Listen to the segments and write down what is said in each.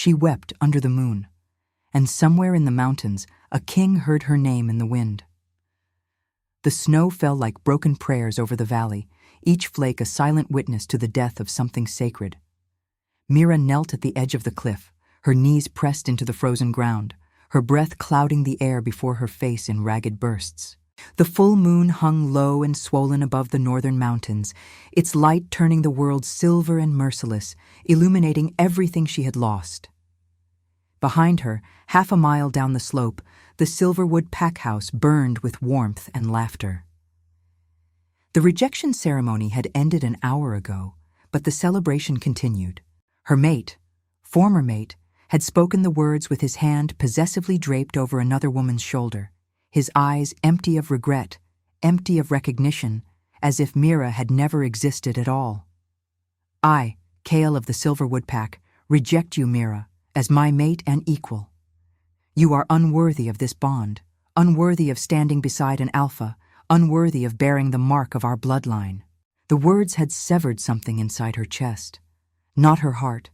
She wept under the moon, and somewhere in the mountains a king heard her name in the wind. The snow fell like broken prayers over the valley, each flake a silent witness to the death of something sacred. Mira knelt at the edge of the cliff, her knees pressed into the frozen ground, her breath clouding the air before her face in ragged bursts. The full moon hung low and swollen above the northern mountains, its light turning the world silver and merciless, illuminating everything she had lost. Behind her, half a mile down the slope, the Silverwood pack house burned with warmth and laughter. The rejection ceremony had ended an hour ago, but the celebration continued. Her mate, former mate, had spoken the words with his hand possessively draped over another woman's shoulder, his eyes empty of regret, empty of recognition, as if Mira had never existed at all. I, Kale of the Silverwood pack, reject you, Mira, as my mate and equal. You are unworthy of this bond, unworthy of standing beside an alpha, unworthy of bearing the mark of our bloodline. The words had severed something inside her chest. Not her heart,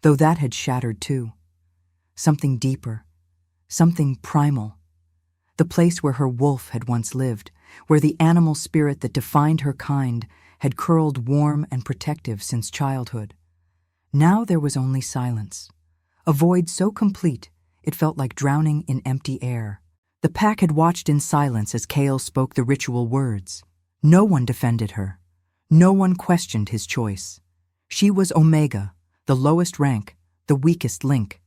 though that had shattered too. Something deeper, something primal. The place where her wolf had once lived, where the animal spirit that defined her kind had curled warm and protective since childhood. Now there was only silence, a void so complete it felt like drowning in empty air. The pack had watched in silence as Kale spoke the ritual words. No one defended her. No one questioned his choice. She was Omega, the lowest rank, the weakest link,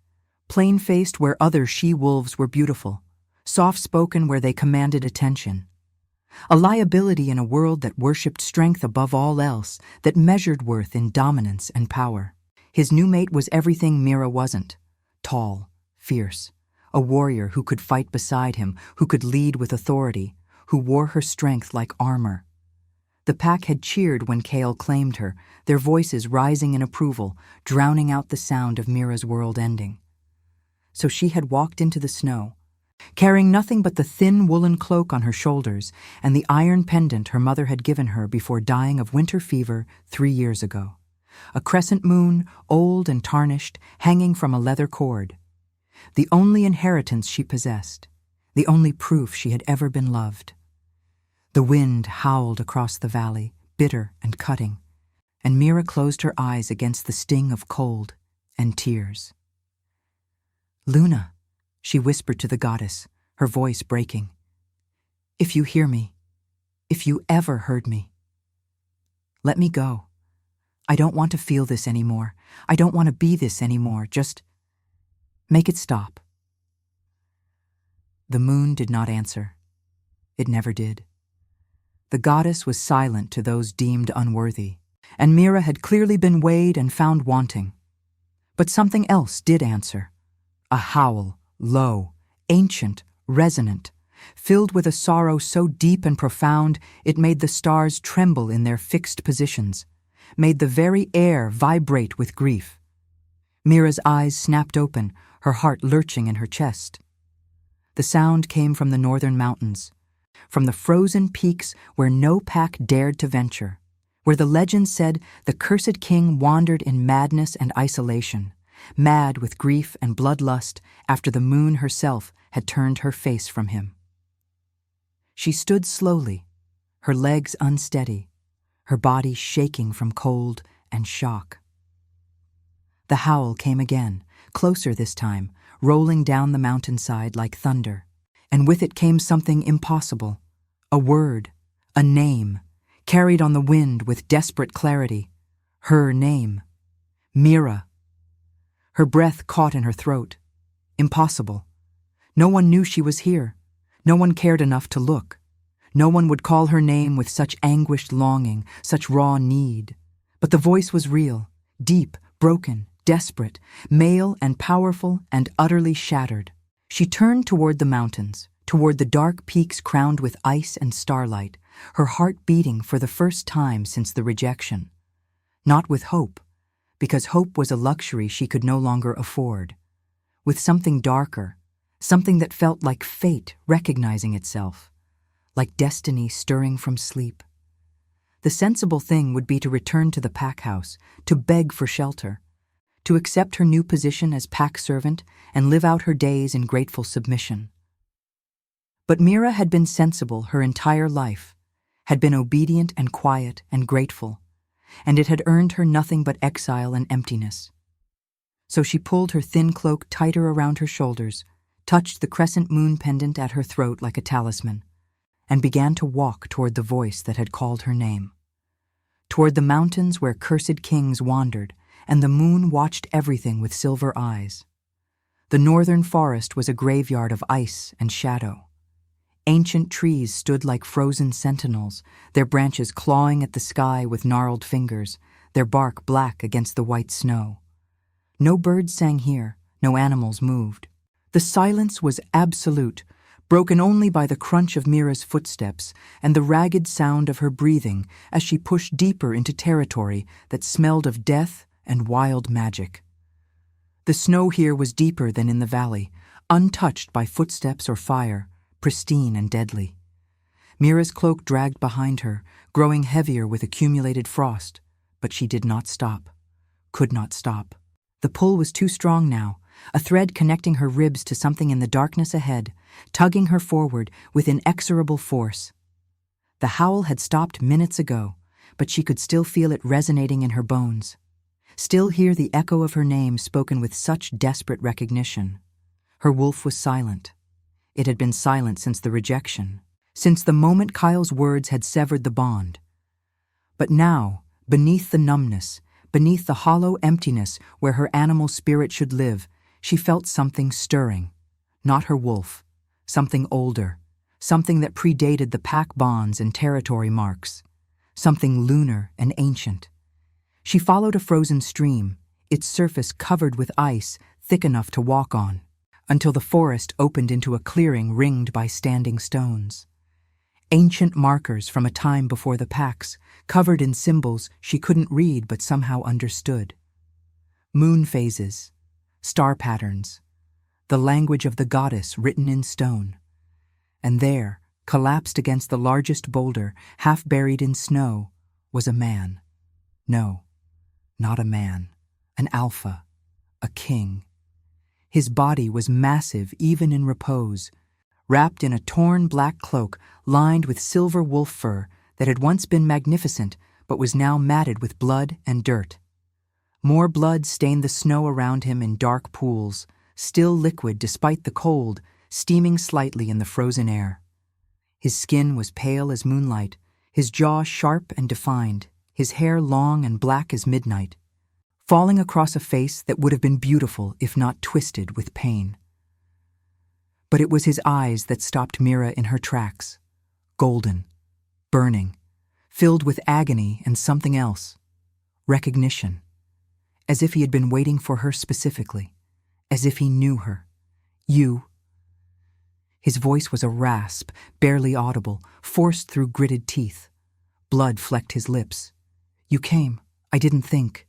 plain-faced where other she-wolves were beautiful, soft-spoken where they commanded attention. A liability in a world that worshipped strength above all else, that measured worth in dominance and power. His new mate was everything Mira wasn't. Tall, fierce, a warrior who could fight beside him, who could lead with authority, who wore her strength like armor. The pack had cheered when Kale claimed her, their voices rising in approval, drowning out the sound of Mira's world ending. So she had walked into the snow, carrying nothing but the thin woolen cloak on her shoulders and the iron pendant her mother had given her before dying of winter fever 3 years ago. A crescent moon, old and tarnished, hanging from a leather cord. The only inheritance she possessed, the only proof she had ever been loved. The wind howled across the valley, bitter and cutting, and Mira closed her eyes against the sting of cold and tears. "Luna," she whispered to the goddess, her voice breaking. "If you hear me, if you ever heard me, let me go. I don't want to feel this anymore. I don't want to be this anymore. Just make it stop." The moon did not answer. It never did. The goddess was silent to those deemed unworthy, and Mira had clearly been weighed and found wanting. But something else did answer. A howl, low, ancient, resonant, filled with a sorrow so deep and profound it made the stars tremble in their fixed positions, made the very air vibrate with grief. Mira's eyes snapped open, her heart lurching in her chest. The sound came from the northern mountains, from the frozen peaks where no pack dared to venture, where the legend said the cursed king wandered in madness and isolation, mad with grief and bloodlust after the moon herself had turned her face from him. She stood slowly, her legs unsteady, her body shaking from cold and shock. The howl came again, closer this time, rolling down the mountainside like thunder, and with it came something impossible, a word, a name, carried on the wind with desperate clarity. Her name, Mira. Her breath caught in her throat. Impossible. No one knew she was here. No one cared enough to look. No one would call her name with such anguished longing, such raw need. But the voice was real, deep, broken, desperate, male and powerful and utterly shattered. She turned toward the mountains, toward the dark peaks crowned with ice and starlight, her heart beating for the first time since the rejection. Not with hope, because hope was a luxury she could no longer afford. With something darker, something that felt like fate recognizing itself, like destiny stirring from sleep. The sensible thing would be to return to the pack house, to beg for shelter, to accept her new position as pack servant and live out her days in grateful submission. But Mira had been sensible her entire life, had been obedient and quiet and grateful, and it had earned her nothing but exile and emptiness. So she pulled her thin cloak tighter around her shoulders, touched the crescent moon pendant at her throat like a talisman, and began to walk toward the voice that had called her name. Toward the mountains where cursed kings wandered, and the moon watched everything with silver eyes. The northern forest was a graveyard of ice and shadow. Ancient trees stood like frozen sentinels, their branches clawing at the sky with gnarled fingers, their bark black against the white snow. No birds sang here, no animals moved. The silence was absolute, broken only by the crunch of Mira's footsteps and the ragged sound of her breathing as she pushed deeper into territory that smelled of death and wild magic. The snow here was deeper than in the valley, untouched by footsteps or fire, pristine and deadly. Mira's cloak dragged behind her, growing heavier with accumulated frost, but she did not stop, could not stop. The pull was too strong now, a thread connecting her ribs to something in the darkness ahead, tugging her forward with inexorable force. The howl had stopped minutes ago, but she could still feel it resonating in her bones, still hear the echo of her name spoken with such desperate recognition. Her wolf was silent. It had been silent since the rejection, since the moment Kyle's words had severed the bond. But now, beneath the numbness, beneath the hollow emptiness where her animal spirit should live, she felt something stirring. Not her wolf, something older, something that predated the pack bonds and territory marks, something lunar and ancient. She followed a frozen stream, its surface covered with ice thick enough to walk on, until the forest opened into a clearing ringed by standing stones. Ancient markers from a time before the packs, covered in symbols she couldn't read but somehow understood. Moon phases, star patterns, the language of the goddess written in stone. And there, collapsed against the largest boulder, half buried in snow, was a man. No, not a man, an alpha, a king. His body was massive even in repose, wrapped in a torn black cloak lined with silver wolf fur that had once been magnificent but was now matted with blood and dirt. More blood stained the snow around him in dark pools, still liquid despite the cold, steaming slightly in the frozen air. His skin was pale as moonlight, his jaw sharp and defined, his hair long and black as midnight, falling across a face that would have been beautiful if not twisted with pain. But it was his eyes that stopped Mira in her tracks, golden, burning, filled with agony and something else, recognition, as if he had been waiting for her specifically, as if he knew her. You. His voice was a rasp, barely audible, forced through gritted teeth. Blood flecked his lips. You came. I didn't think.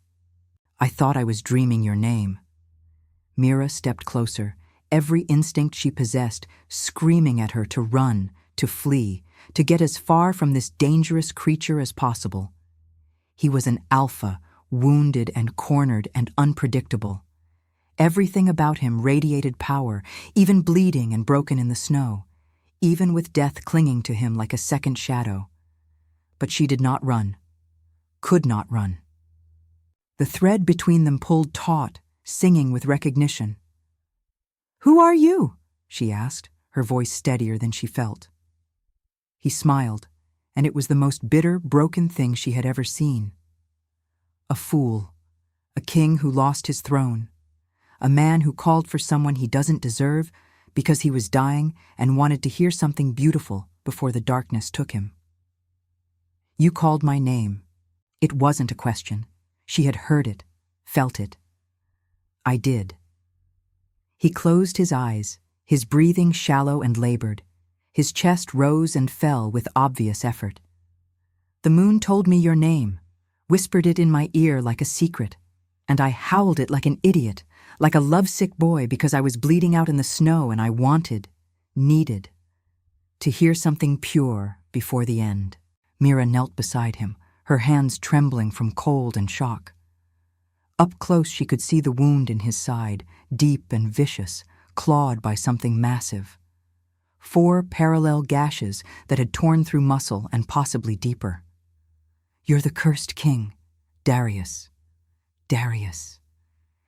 I thought I was dreaming your name. Mira stepped closer, every instinct she possessed screaming at her to run, to flee, to get as far from this dangerous creature as possible. He was an alpha, wounded and cornered and unpredictable. Everything about him radiated power, even bleeding and broken in the snow, even with death clinging to him like a second shadow. But she did not run, could not run. The thread between them pulled taut, singing with recognition. "Who are you?" she asked, her voice steadier than she felt. He smiled, and it was the most bitter, broken thing she had ever seen. A fool, a king who lost his throne, a man who called for someone he doesn't deserve because he was dying and wanted to hear something beautiful before the darkness took him. You called my name. It wasn't a question. She had heard it, felt it. I did. He closed his eyes, his breathing shallow and labored. His chest rose and fell with obvious effort. The moon told me your name, whispered it in my ear like a secret, and I howled it like an idiot, like a lovesick boy because I was bleeding out in the snow and I wanted, needed, to hear something pure before the end. Mira knelt beside him, her hands trembling from cold and shock. Up close she could see the wound in his side, deep and vicious, clawed by something massive. 4 parallel gashes that had torn through muscle and possibly deeper. "You're the cursed king, Darius. Darius."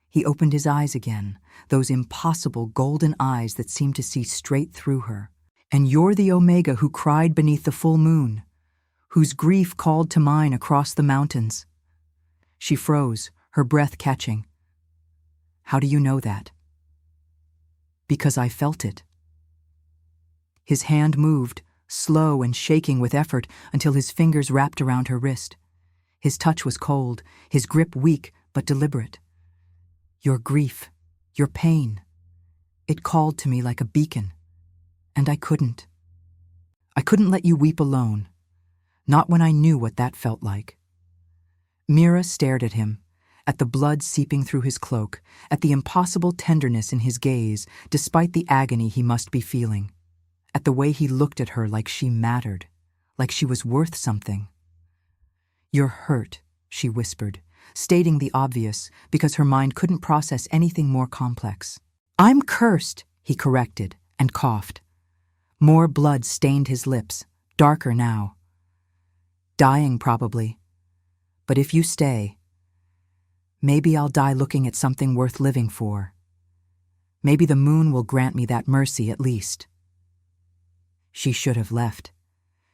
He opened his eyes again, those impossible golden eyes that seemed to see straight through her. "And you're the Omega who cried beneath the full moon, whose grief called to mine across the mountains." She froze, her breath catching. "How do you know that?" "Because I felt it." His hand moved, slow and shaking with effort, until his fingers wrapped around her wrist. His touch was cold, his grip weak but deliberate. "Your grief, your pain. It called to me like a beacon. And I couldn't. I couldn't let you weep alone. Not when I knew what that felt like." Mira stared at him, at the blood seeping through his cloak, at the impossible tenderness in his gaze, despite the agony he must be feeling, at the way he looked at her like she mattered, like she was worth something. "You're hurt," she whispered, stating the obvious because her mind couldn't process anything more complex. "I'm cursed," he corrected, and coughed. More blood stained his lips, darker now. "Dying, probably. But if you stay, maybe I'll die looking at something worth living for. Maybe the moon will grant me that mercy at least." She should have left.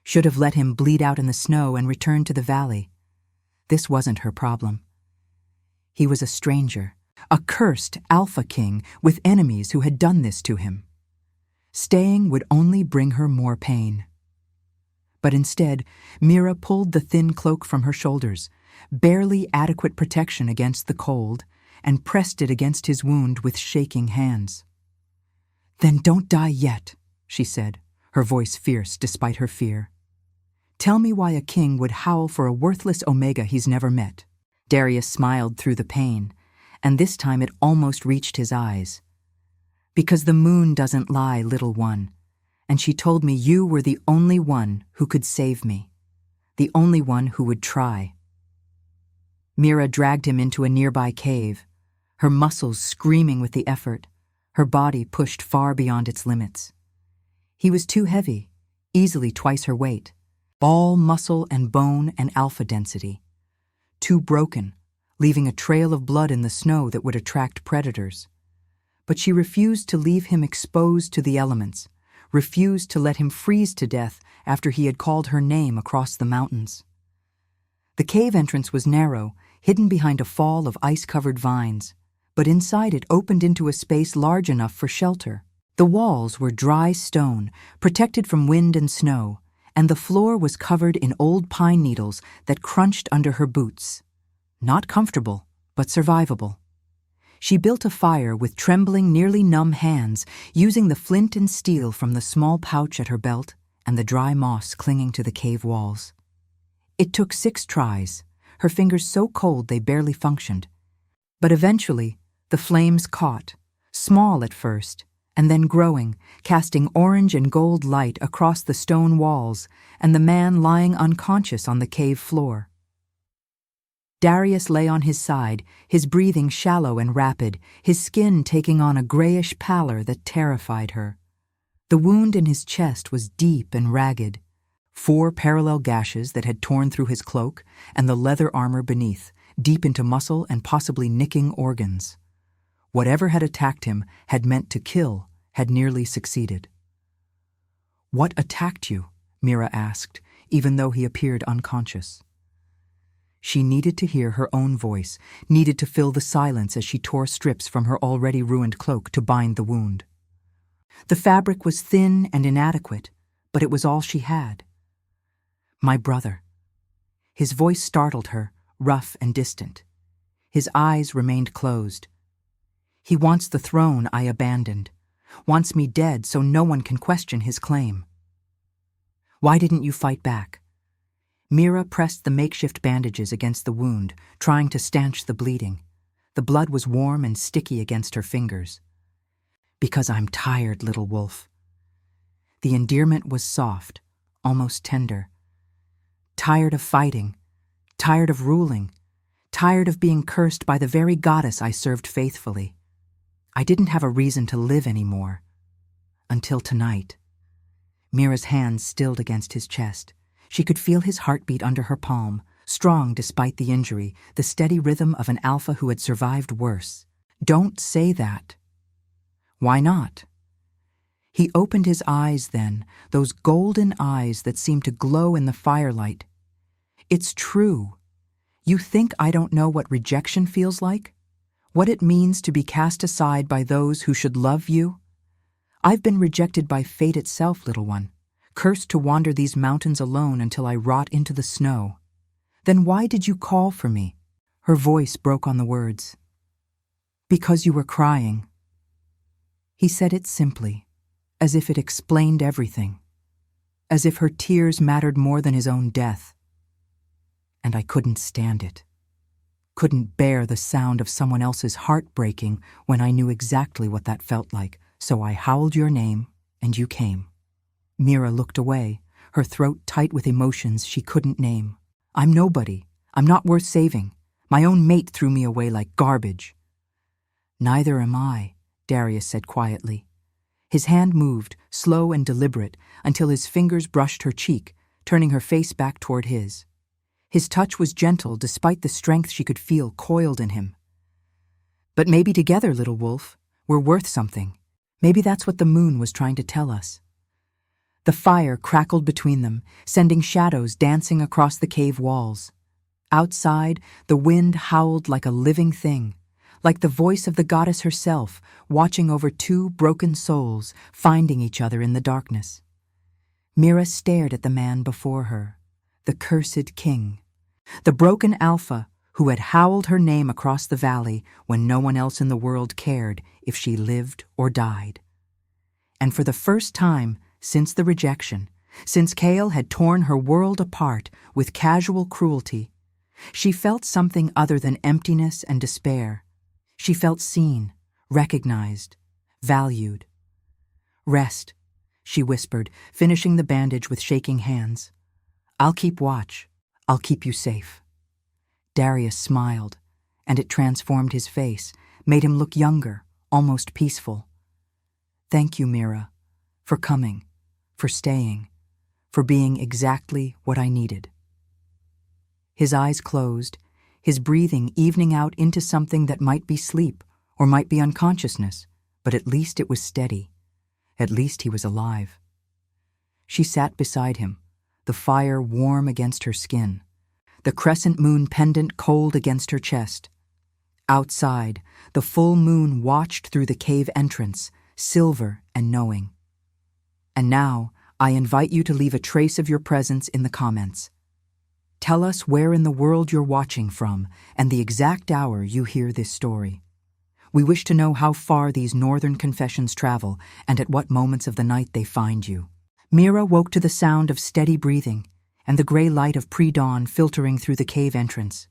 Should have let him bleed out in the snow and returned to the valley. This wasn't her problem. He was a stranger, a cursed alpha king with enemies who had done this to him. Staying would only bring her more pain. But instead, Mira pulled the thin cloak from her shoulders, barely adequate protection against the cold, and pressed it against his wound with shaking hands. "Then don't die yet," she said, her voice fierce despite her fear. "Tell me why a king would howl for a worthless Omega he's never met." Darius smiled through the pain, and this time it almost reached his eyes. "Because the moon doesn't lie, little one, and she told me you were the only one who could save me, the only one who would try." Mira dragged him into a nearby cave, her muscles screaming with the effort, her body pushed far beyond its limits. He was too heavy, easily twice her weight, all muscle and bone and alpha density. Too broken, leaving a trail of blood in the snow that would attract predators. But she refused to leave him exposed to the elements, refused to let him freeze to death after he had called her name across the mountains. The cave entrance was narrow, hidden behind a fall of ice-covered vines, but inside it opened into a space large enough for shelter. The walls were dry stone, protected from wind and snow, and the floor was covered in old pine needles that crunched under her boots. Not comfortable, but survivable. She built a fire with trembling, nearly numb hands, using the flint and steel from the small pouch at her belt and the dry moss clinging to the cave walls. It took 6 tries, her fingers so cold they barely functioned. But eventually, the flames caught, small at first, and then growing, casting orange and gold light across the stone walls and the man lying unconscious on the cave floor. Darius lay on his side, his breathing shallow and rapid, his skin taking on a grayish pallor that terrified her. The wound in his chest was deep and ragged, 4 parallel gashes that had torn through his cloak and the leather armor beneath, deep into muscle and possibly nicking organs. Whatever had attacked him had meant to kill, had nearly succeeded. "What attacked you?" Mira asked, even though he appeared unconscious. She needed to hear her own voice, needed to fill the silence as she tore strips from her already ruined cloak to bind the wound. The fabric was thin and inadequate, but it was all she had. "My brother." His voice startled her, rough and distant. His eyes remained closed. "He wants the throne I abandoned, wants me dead so no one can question his claim." "Why didn't you fight back?" Mira pressed the makeshift bandages against the wound, trying to stanch the bleeding. The blood was warm and sticky against her fingers. "Because I'm tired, little wolf." The endearment was soft, almost tender. "Tired of fighting, tired of ruling, tired of being cursed by the very goddess I served faithfully. I didn't have a reason to live anymore. Until tonight. Mira's hands stilled against his chest. She could feel his heartbeat under her palm, strong despite the injury, the steady rhythm of an alpha who had survived worse. Don't say that. Why not? He opened his eyes then, those golden eyes that seemed to glow in the firelight. It's true. You think I don't know what rejection feels like? What it means to be cast aside by those who should love you? I've been rejected by fate itself, little one, cursed to wander these mountains alone until I rot into the snow. Then why did you call for me? Her voice broke on the words. Because you were crying. He said it simply, as if it explained everything, as if her tears mattered more than his own death. And I couldn't stand it. Couldn't bear the sound of someone else's heart breaking when I knew exactly what that felt like, so I howled your name, and you came. Mira looked away, her throat tight with emotions she couldn't name. I'm nobody. I'm not worth saving. My own mate threw me away like garbage. Neither am I, Darius said quietly. His hand moved, slow and deliberate, until his fingers brushed her cheek, turning her face back toward his. His touch was gentle despite the strength she could feel coiled in him. But maybe together, little wolf, we're worth something. Maybe that's what the moon was trying to tell us. The fire crackled between them, sending shadows dancing across the cave walls. Outside, the wind howled like a living thing, like the voice of the goddess herself, watching over two broken souls, finding each other in the darkness. Mira stared at the man before her, the cursed king, the broken alpha who had howled her name across the valley when no one else in the world cared if she lived or died. And for the first time since the rejection, since Kale had torn her world apart with casual cruelty, she felt something other than emptiness and despair. She felt seen, recognized, valued. Rest, she whispered, finishing the bandage with shaking hands. I'll keep watch. I'll keep you safe. Darius smiled, and it transformed his face, made him look younger, almost peaceful. Thank you, Mira, for coming, for staying, for being exactly what I needed. His eyes closed, his breathing evening out into something that might be sleep or might be unconsciousness, but at least it was steady. At least he was alive. She sat beside him, the fire warm against her skin, the crescent moon pendant cold against her chest. Outside, the full moon watched through the cave entrance, silver and knowing. And now, I invite you to leave a trace of your presence in the comments. Tell us where in the world you're watching from and the exact hour you hear this story. We wish to know how far these northern confessions travel and at what moments of the night they find you. Mira woke to the sound of steady breathing and the gray light of pre-dawn filtering through the cave entrance.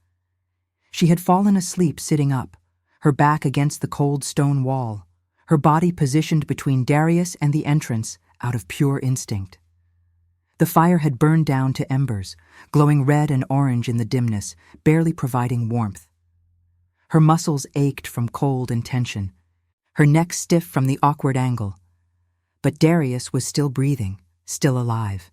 She had fallen asleep sitting up, her back against the cold stone wall, her body positioned between Darius and the entrance out of pure instinct. The fire had burned down to embers, glowing red and orange in the dimness, barely providing warmth. Her muscles ached from cold and tension, her neck stiff from the awkward angle. But Darius was still breathing, still alive.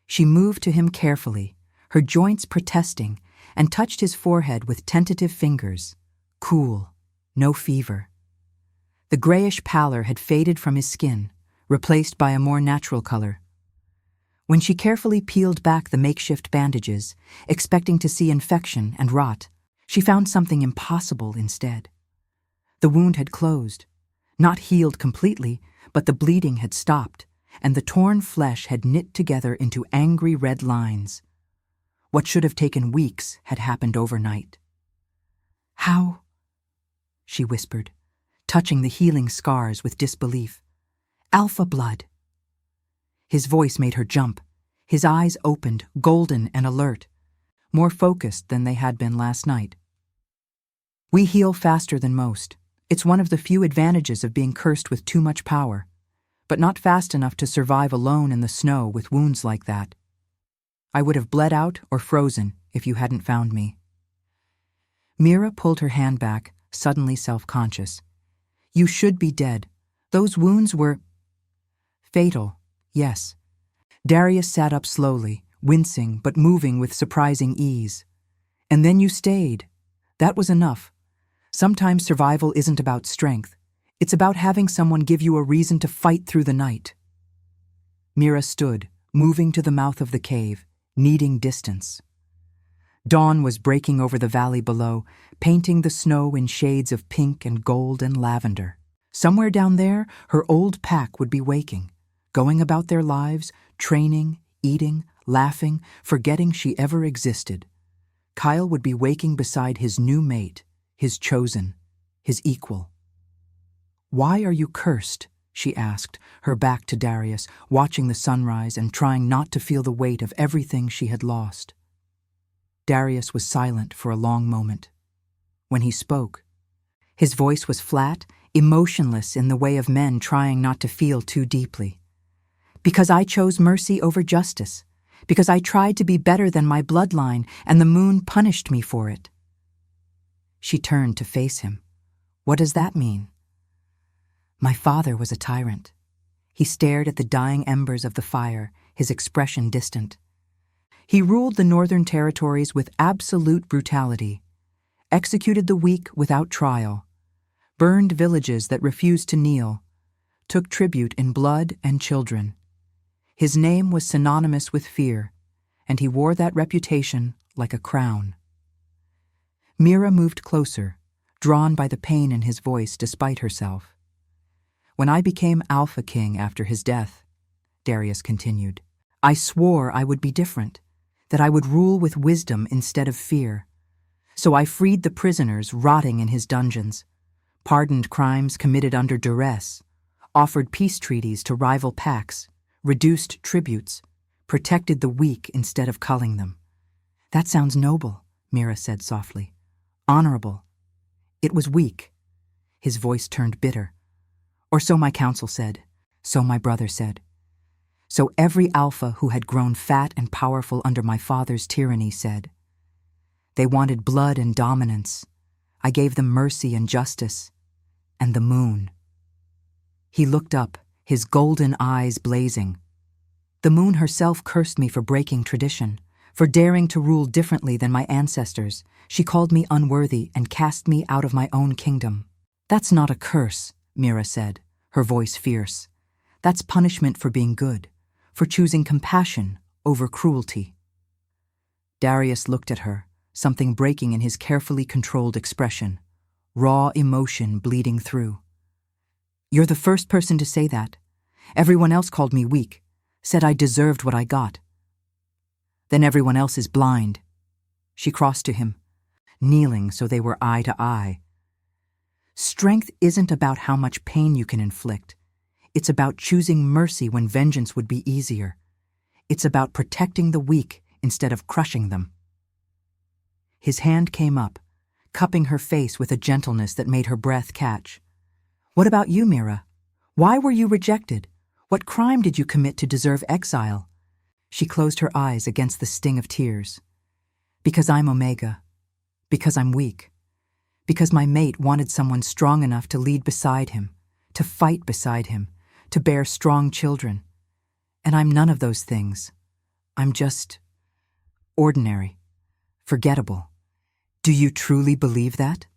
She moved to him carefully, her joints protesting, and touched his forehead with tentative fingers. Cool, no fever. The grayish pallor had faded from his skin, replaced by a more natural color. When she carefully peeled back the makeshift bandages, expecting to see infection and rot, she found something impossible instead. The wound had closed, not healed completely, but the bleeding had stopped, and the torn flesh had knit together into angry red lines. What should have taken weeks had happened overnight. How? She whispered, touching the healing scars with disbelief. Alpha blood. His voice made her jump. His eyes opened, golden and alert, more focused than they had been last night. We heal faster than most. It's one of the few advantages of being cursed with too much power, but not fast enough to survive alone in the snow with wounds like that. I would have bled out or frozen if you hadn't found me. Mira pulled her hand back, suddenly self-conscious. You should be dead. Those wounds were fatal, yes. Darius sat up slowly, wincing but moving with surprising ease. And then you stayed. That was enough. Sometimes survival isn't about strength. It's about having someone give you a reason to fight through the night. Mira stood, moving to the mouth of the cave, needing distance. Dawn was breaking over the valley below, painting the snow in shades of pink and gold and lavender. Somewhere down there, her old pack would be waking, going about their lives, training, eating, laughing, forgetting she ever existed. Kyle would be waking beside his new mate, his chosen, his equal. Why are you cursed? She asked, her back to Darius, watching the sunrise and trying not to feel the weight of everything she had lost. Darius was silent for a long moment. When he spoke, his voice was flat, emotionless in the way of men trying not to feel too deeply. Because I chose mercy over justice, because I tried to be better than my bloodline, and the moon punished me for it. She turned to face him. What does that mean? My father was a tyrant. He stared at the dying embers of the fire, his expression distant. He ruled the northern territories with absolute brutality, executed the weak without trial, burned villages that refused to kneel, took tribute in blood and children. His name was synonymous with fear, and he wore that reputation like a crown. Mira moved closer, drawn by the pain in his voice despite herself. When I became Alpha King after his death, Darius continued, I swore I would be different, that I would rule with wisdom instead of fear. So I freed the prisoners rotting in his dungeons, pardoned crimes committed under duress, offered peace treaties to rival pacts, reduced tributes, protected the weak instead of culling them. That sounds noble, Mira said softly. Honorable. It was weak. His voice turned bitter. Or so my council said, so my brother said. So every alpha who had grown fat and powerful under my father's tyranny said. They wanted blood and dominance. I gave them mercy and justice. And the moon. He looked up, his golden eyes blazing. The moon herself cursed me for breaking tradition, for daring to rule differently than my ancestors. She called me unworthy and cast me out of my own kingdom. That's not a curse, Mira said, her voice fierce. That's punishment for being good, for choosing compassion over cruelty. Darius looked at her, something breaking in his carefully controlled expression, raw emotion bleeding through. You're the first person to say that. Everyone else called me weak, said I deserved what I got. Then everyone else is blind. She crossed to him, kneeling so they were eye to eye. Strength isn't about how much pain you can inflict. It's about choosing mercy when vengeance would be easier. It's about protecting the weak instead of crushing them. His hand came up, cupping her face with a gentleness that made her breath catch. What about you, Mira? Why were you rejected? What crime did you commit to deserve exile? She closed her eyes against the sting of tears. Because I'm Omega. Because I'm weak. Because my mate wanted someone strong enough to lead beside him, to fight beside him, to bear strong children. And I'm none of those things. I'm just ordinary, forgettable. Do you truly believe that?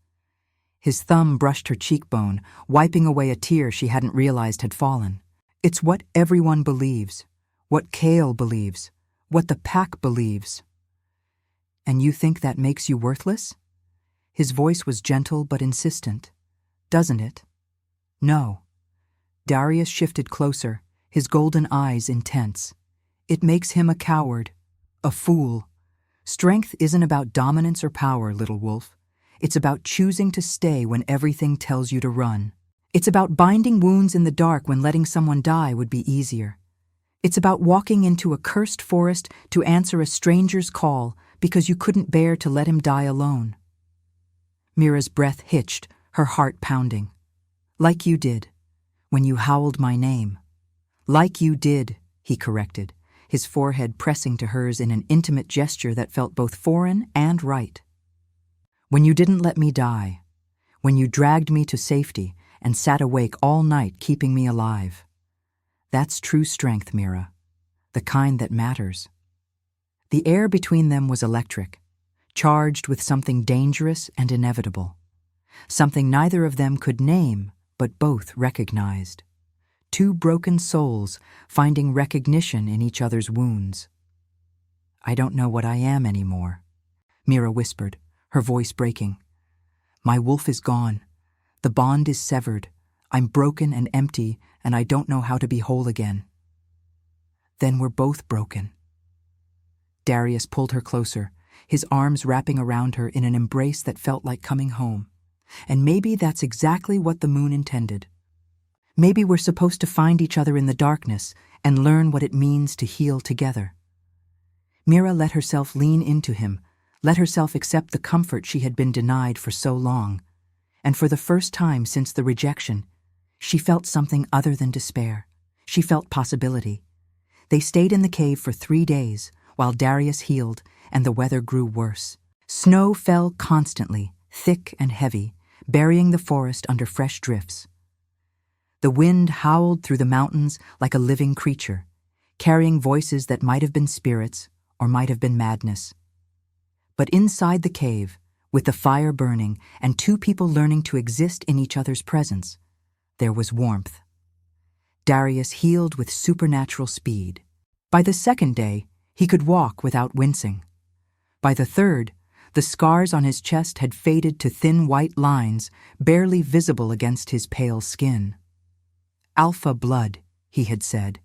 His thumb brushed her cheekbone, wiping away a tear she hadn't realized had fallen. It's what everyone believes, what Kale believes, what the pack believes. And you think that makes you worthless? His voice was gentle but insistent. Doesn't it? No. Darius shifted closer, his golden eyes intense. It makes him a coward, a fool. Strength isn't about dominance or power, little wolf. It's about choosing to stay when everything tells you to run. It's about binding wounds in the dark when letting someone die would be easier. It's about walking into a cursed forest to answer a stranger's call because you couldn't bear to let him die alone. Mira's breath hitched, her heart pounding. Like you did, when you howled my name. Like you did, he corrected, his forehead pressing to hers in an intimate gesture that felt both foreign and right. When you didn't let me die, when you dragged me to safety and sat awake all night keeping me alive. That's true strength, Mira, the kind that matters. The air between them was electric, charged with something dangerous and inevitable, something neither of them could name but both recognized. Two broken souls finding recognition in each other's wounds. I don't know what I am anymore, Mira whispered, her voice breaking. My wolf is gone. The bond is severed. I'm broken and empty, and I don't know how to be whole again. Then we're both broken. Darius pulled her closer, his arms wrapping around her in an embrace that felt like coming home. And maybe that's exactly what the moon intended. Maybe we're supposed to find each other in the darkness and learn what it means to heal together. Mira let herself lean into him, let herself accept the comfort she had been denied for so long. And for the first time since the rejection, she felt something other than despair. She felt possibility. They stayed in the cave for 3 days while Darius healed and the weather grew worse. Snow fell constantly, thick and heavy, burying the forest under fresh drifts. The wind howled through the mountains like a living creature, carrying voices that might have been spirits or might have been madness. But inside the cave, with the fire burning and 2 people learning to exist in each other's presence, there was warmth. Darius healed with supernatural speed. By the 2nd day, he could walk without wincing. By the 3rd, the scars on his chest had faded to thin white lines, barely visible against his pale skin. Alpha blood, he had said,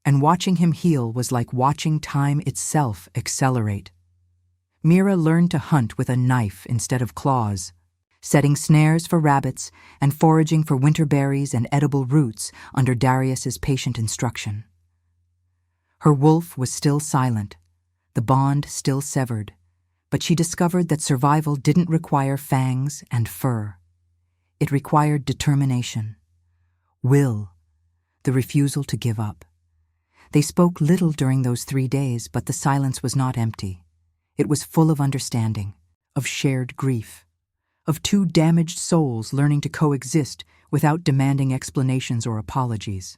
and watching him heal was like watching time itself accelerate. Mira learned to hunt with a knife instead of claws, setting snares for rabbits and foraging for winter berries and edible roots under Darius's patient instruction. Her wolf was still silent, the bond still severed, but she discovered that survival didn't require fangs and fur. It required determination, will, the refusal to give up. They spoke little during those 3 days, but the silence was not empty. It was full of understanding, of shared grief, of 2 damaged souls learning to coexist without demanding explanations or apologies.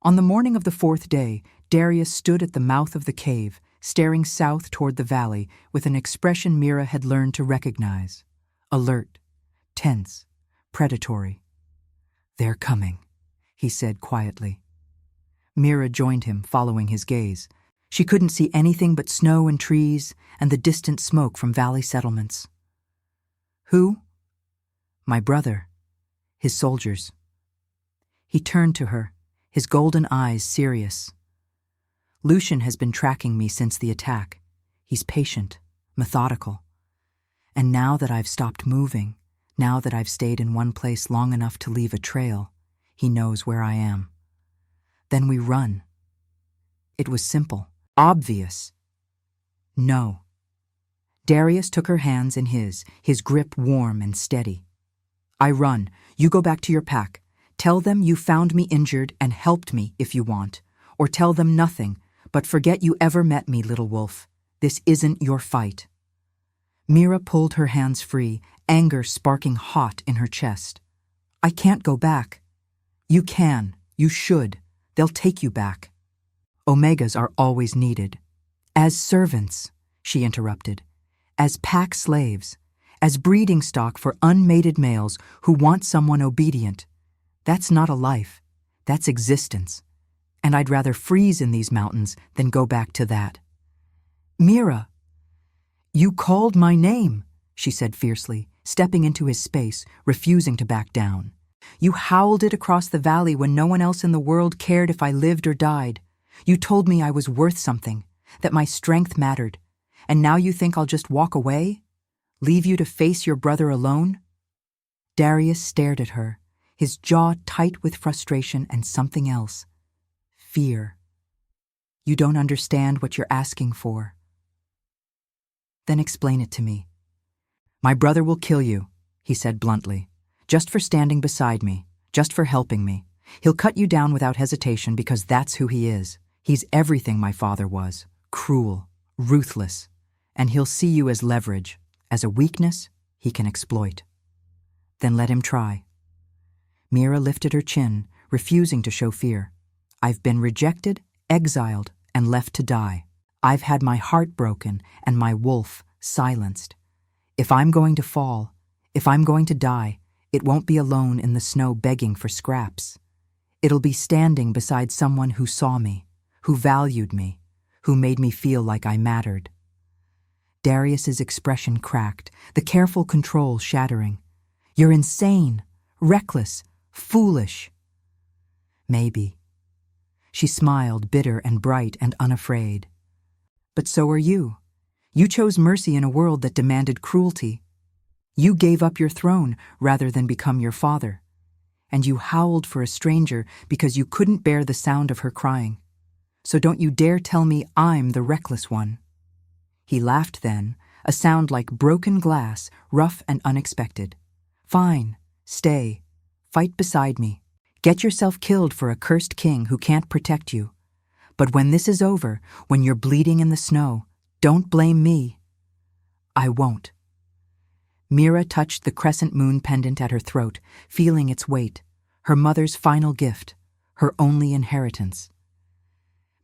On the morning of the 4th day, Darius stood at the mouth of the cave, staring south toward the valley with an expression Mira had learned to recognize. Alert, tense, predatory. "They're coming," he said quietly. Mira joined him, following his gaze. She couldn't see anything but snow and trees and the distant smoke from valley settlements. "Who?" "My brother. His soldiers." He turned to her, his golden eyes serious. "Lucian has been tracking me since the attack. He's patient, methodical. And now that I've stopped moving, now that I've stayed in one place long enough to leave a trail, he knows where I am. Then we run." It was simple, obvious. "No." Darius took her hands in his grip warm and steady. "I run. You go back to your pack. Tell them you found me injured and helped me if you want. Or tell them nothing, but forget you ever met me, little wolf. This isn't your fight." Mira pulled her hands free, anger sparking hot in her chest. "I can't go back." "You can. You should. They'll take you back." "Omegas are always needed." "As servants," she interrupted. "As pack slaves. As breeding stock for unmated males who want someone obedient. That's not a life. That's existence. And I'd rather freeze in these mountains than go back to that." "Mira." "You called my name," she said fiercely, stepping into his space, refusing to back down. "You howled it across the valley when no one else in the world cared if I lived or died. You told me I was worth something, that my strength mattered. And now you think I'll just walk away? Leave you to face your brother alone?" Darius stared at her, his jaw tight with frustration and something else. Fear. "You don't understand what you're asking for." "Then explain it to me." "My brother will kill you," he said bluntly. "Just for standing beside me, just for helping me. He'll cut you down without hesitation because that's who he is. He's everything my father was, cruel, ruthless, and he'll see you as leverage, as a weakness he can exploit. Then let him try. Mira lifted her chin, refusing to show fear. I've been rejected, exiled, and left to die. I've had my heart broken and my wolf silenced. If I'm going to fall, if I'm going to die, it won't be alone in the snow begging for scraps. It'll be standing beside someone who saw me, who valued me, who made me feel like I mattered. Darius's expression cracked, the careful control shattering. You're insane, reckless, foolish. Maybe. She smiled, bitter and bright and unafraid. But so are you. You chose mercy in a world that demanded cruelty. You gave up your throne rather than become your father. And you howled for a stranger because you couldn't bear the sound of her crying. So don't you dare tell me I'm the reckless one. He laughed then, a sound like broken glass, rough and unexpected. Fine, stay, fight beside me. Get yourself killed for a cursed king who can't protect you. But when this is over, when you're bleeding in the snow, don't blame me. I won't. Mira touched the crescent moon pendant at her throat, feeling its weight, her mother's final gift, her only inheritance.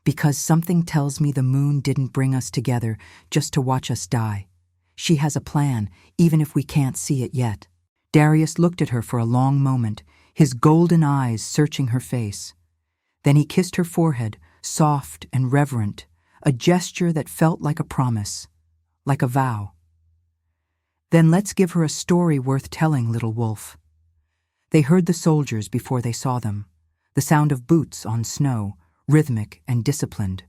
Because something tells me the moon didn't bring us together just to watch us die. She has a plan, even if we can't see it yet. Darius looked at her for a long moment, his golden eyes searching her face. Then he kissed her forehead, soft and reverent, a gesture that felt like a promise, like a vow. Then let's give her a story worth telling, little wolf. They heard the soldiers before they saw them, the sound of boots on snow, rhythmic and disciplined,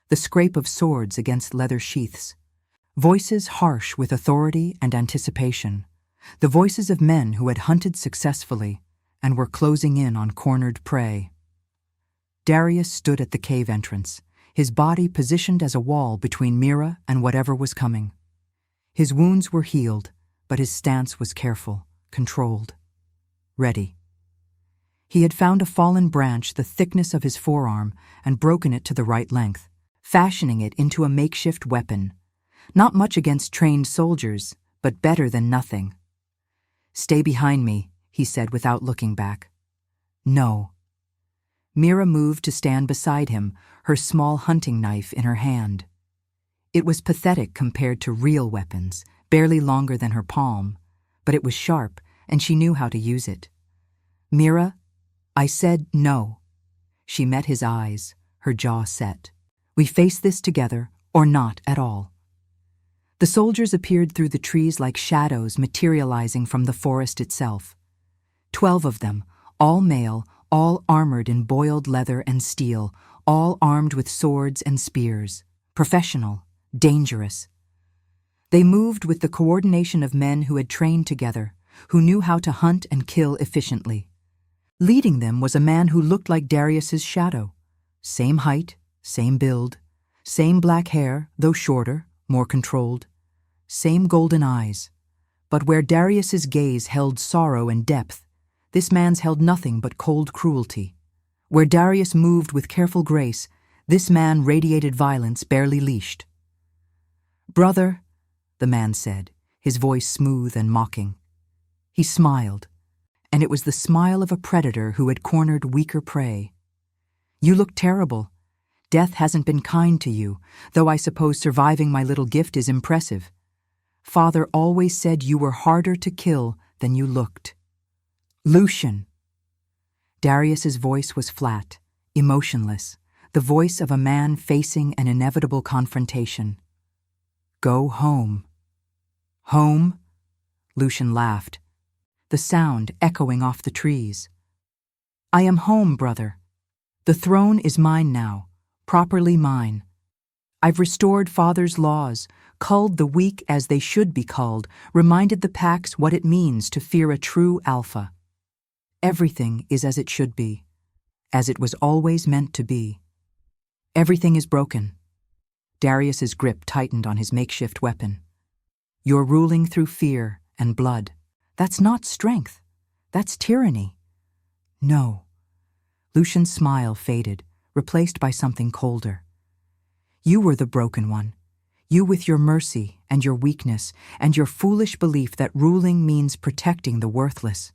the scrape of swords against leather sheaths, voices harsh with authority and anticipation, the voices of men who had hunted successfully and were closing in on cornered prey. Darius stood at the cave entrance, his body positioned as a wall between Mira and whatever was coming. His wounds were healed, but his stance was careful, controlled, ready. He had found a fallen branch the thickness of his forearm and broken it to the right length, fashioning it into a makeshift weapon. Not much against trained soldiers, but better than nothing. Stay behind me, he said without looking back. No. Mira moved to stand beside him, her small hunting knife in her hand. It was pathetic compared to real weapons, barely longer than her palm, but it was sharp, and she knew how to use it. Mira, I said no. She met his eyes, her jaw set. We face this together, or not at all. The soldiers appeared through the trees like shadows materializing from the forest itself. 12 of them, all male, all armored in boiled leather and steel, all armed with swords and spears. Professional, dangerous. They moved with the coordination of men who had trained together, who knew how to hunt and kill efficiently. Leading them was a man who looked like Darius's shadow. Same height, same build, same black hair, though shorter, more controlled. Same golden eyes. But where Darius's gaze held sorrow and depth, this man's held nothing but cold cruelty. Where Darius moved with careful grace, this man radiated violence barely leashed. Brother, the man said, his voice smooth and mocking. He smiled, and it was the smile of a predator who had cornered weaker prey. You look terrible. Death hasn't been kind to you, though I suppose surviving my little gift is impressive. Father always said you were harder to kill than you looked. Lucian. Darius's voice was flat, emotionless, the voice of a man facing an inevitable confrontation. Go home. Home? Lucian laughed, the sound echoing off the trees. I am home, brother. The throne is mine now, properly mine. I've restored Father's laws, culled the weak as they should be culled, reminded the packs what it means to fear a true alpha. Everything is as it should be, as it was always meant to be. Everything is broken. Darius's grip tightened on his makeshift weapon. You're ruling through fear and blood. That's not strength. That's tyranny. No. Lucian's smile faded, replaced by something colder. You were the broken one. You with your mercy and your weakness, and your foolish belief that ruling means protecting the worthless.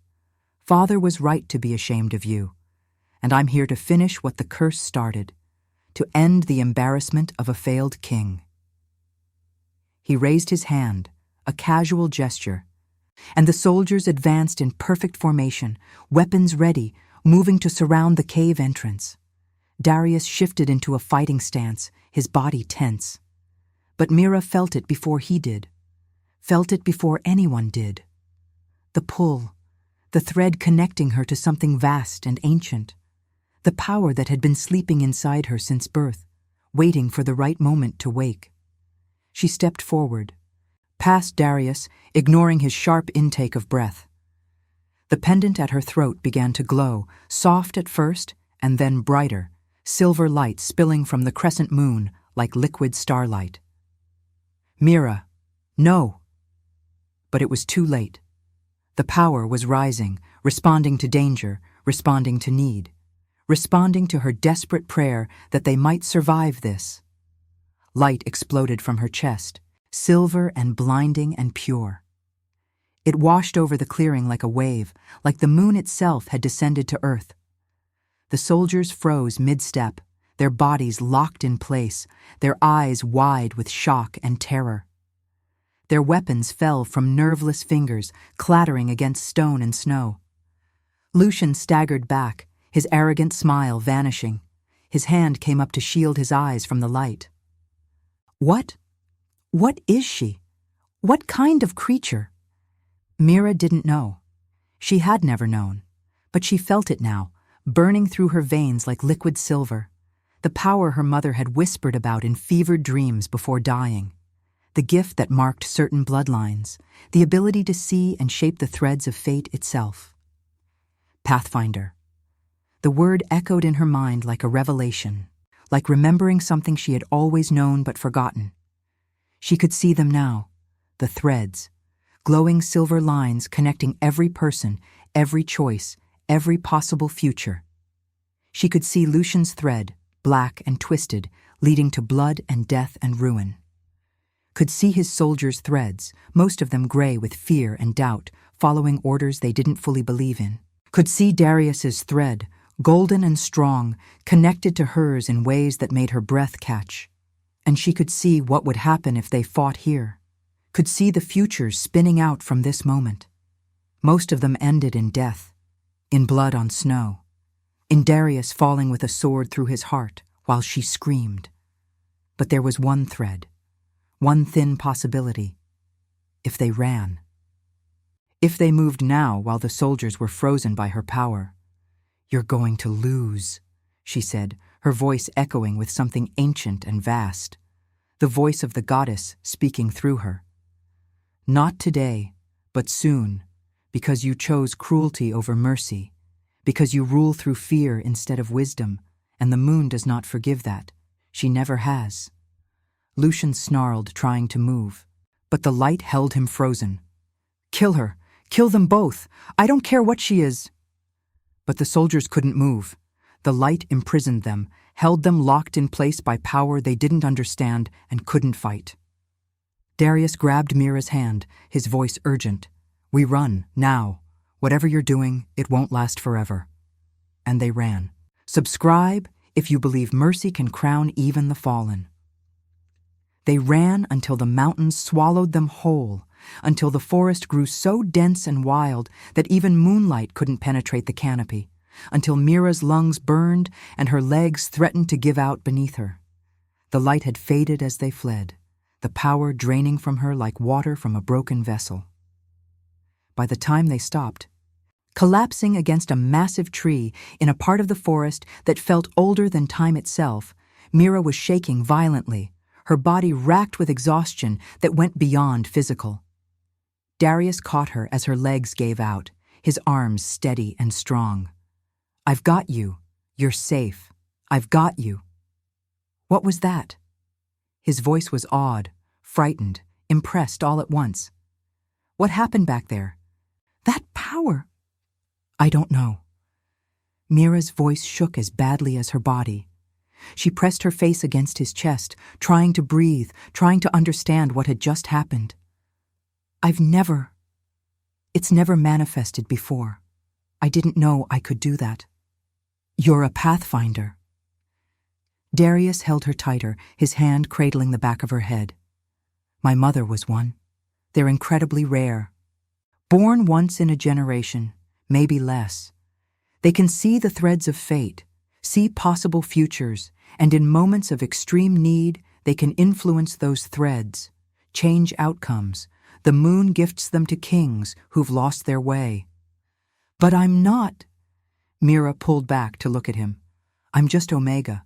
Father was right to be ashamed of you, and I'm here to finish what the curse started, to end the embarrassment of a failed king." He raised his hand, a casual gesture, and the soldiers advanced in perfect formation, weapons ready, moving to surround the cave entrance. Darius shifted into a fighting stance, his body tense. But Mira felt it before he did, felt it before anyone did. The pull, the thread connecting her to something vast and ancient, the power that had been sleeping inside her since birth, waiting for the right moment to wake. She stepped forward, past Darius, ignoring his sharp intake of breath. The pendant at her throat began to glow, soft at first and then brighter, silver light spilling from the crescent moon like liquid starlight. "Mira, no!" But it was too late. The power was rising, responding to danger, responding to need, responding to her desperate prayer that they might survive this. Light exploded from her chest, silver and blinding and pure. It washed over the clearing like a wave, like the moon itself had descended to earth. The soldiers froze mid-step, their bodies locked in place, their eyes wide with shock and terror. Their weapons fell from nerveless fingers, clattering against stone and snow. Lucian staggered back, his arrogant smile vanishing. His hand came up to shield his eyes from the light. What is she? What kind of creature? Mira didn't know. She had never known, but she felt it now, burning through her veins like liquid silver, the power her mother had whispered about in fevered dreams before dying, the gift that marked certain bloodlines, the ability to see and shape the threads of fate itself. Pathfinder. The word echoed in her mind like a revelation, like remembering something she had always known but forgotten. She could see them now, the threads, glowing silver lines connecting every person, every choice, every possible future. She could see Lucian's thread, black and twisted, leading to blood and death and ruin. Could see his soldiers' threads, most of them gray with fear and doubt, following orders they didn't fully believe in. Could see Darius's thread, golden and strong, connected to hers in ways that made her breath catch. And she could see what would happen if they fought here. Could see the futures spinning out from this moment. Most of them ended in death, in blood on snow, in Darius falling with a sword through his heart while she screamed. But there was one thread, one thin possibility. If they ran. If they moved now while the soldiers were frozen by her power. "You're going to lose," she said, her voice echoing with something ancient and vast, the voice of the goddess speaking through her. "Not today, but soon, because you chose cruelty over mercy, because you rule through fear instead of wisdom, and the moon does not forgive that. She never has." Lucian snarled, trying to move, but the light held him frozen. "Kill her! Kill them both! I don't care what she is!" But the soldiers couldn't move. The light imprisoned them, held them locked in place by power they didn't understand and couldn't fight. Darius grabbed Mira's hand, his voice urgent. "We run, now. Whatever you're doing, it won't last forever." And they ran. Subscribe if you believe mercy can crown even the fallen. They ran until the mountains swallowed them whole, until the forest grew so dense and wild that even moonlight couldn't penetrate the canopy, until Mira's lungs burned and her legs threatened to give out beneath her. The light had faded as they fled, the power draining from her like water from a broken vessel. By the time they stopped, collapsing against a massive tree in a part of the forest that felt older than time itself, Mira was shaking violently, her body racked with exhaustion that went beyond physical. Darius caught her as her legs gave out, his arms steady and strong. "I've got you. You're safe. I've got you." What was that? His voice was awed, frightened, impressed all at once. What happened back there? That power. "I don't know." Mira's voice shook as badly as her body. She pressed her face against his chest, trying to breathe, trying to understand what had just happened. It's never manifested before. I didn't know I could do that. You're a pathfinder. Darius held her tighter, his hand cradling the back of her head. My mother was one. They're incredibly rare. Born once in a generation, maybe less. They can see the threads of fate, see possible futures, and in moments of extreme need, they can influence those threads, change outcomes. The moon gifts them to kings who've lost their way. But I'm not. Mira pulled back to look at him. I'm just Omega.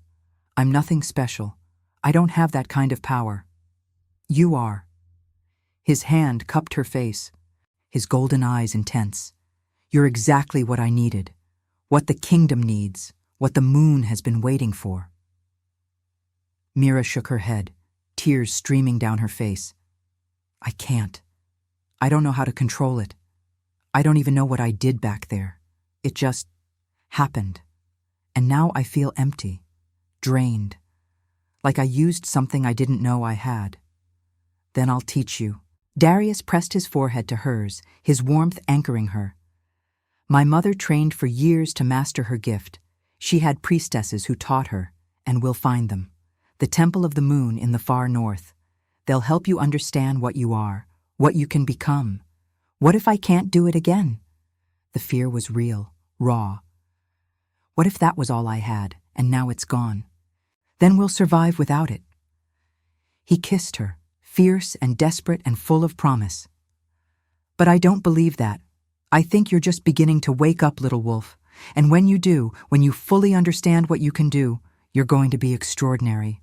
I'm nothing special. I don't have that kind of power. You are. His hand cupped her face, his golden eyes intense. You're exactly what I needed, what the kingdom needs, what the moon has been waiting for. Mira shook her head, tears streaming down her face. I can't. I don't know how to control it. I don't even know what I did back there. It just happened. And now I feel empty, drained, like I used something I didn't know I had. Then I'll teach you. Darius pressed his forehead to hers, his warmth anchoring her. My mother trained for years to master her gift. She had priestesses who taught her, and we'll find them. The Temple of the Moon in the far north. They'll help you understand what you are, what you can become. What if I can't do it again? The fear was real, raw. What if that was all I had, and now it's gone? Then we'll survive without it. He kissed her, fierce and desperate and full of promise. But I don't believe that. I think you're just beginning to wake up, little wolf. And when you do, when you fully understand what you can do, you're going to be extraordinary.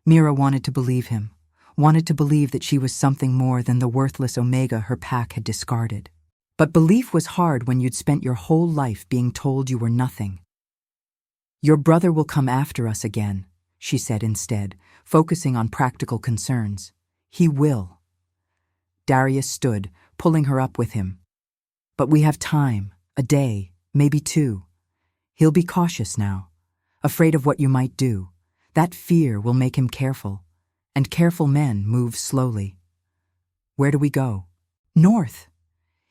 Mira wanted to believe him, wanted to believe that she was something more than the worthless Omega her pack had discarded. But belief was hard when you'd spent your whole life being told you were nothing. Your brother will come after us again, she said instead, focusing on practical concerns. He will. Darius stood, pulling her up with him. But we have time, a day, maybe two. He'll be cautious now, afraid of what you might do. That fear will make him careful, and careful men move slowly. Where do we go? North.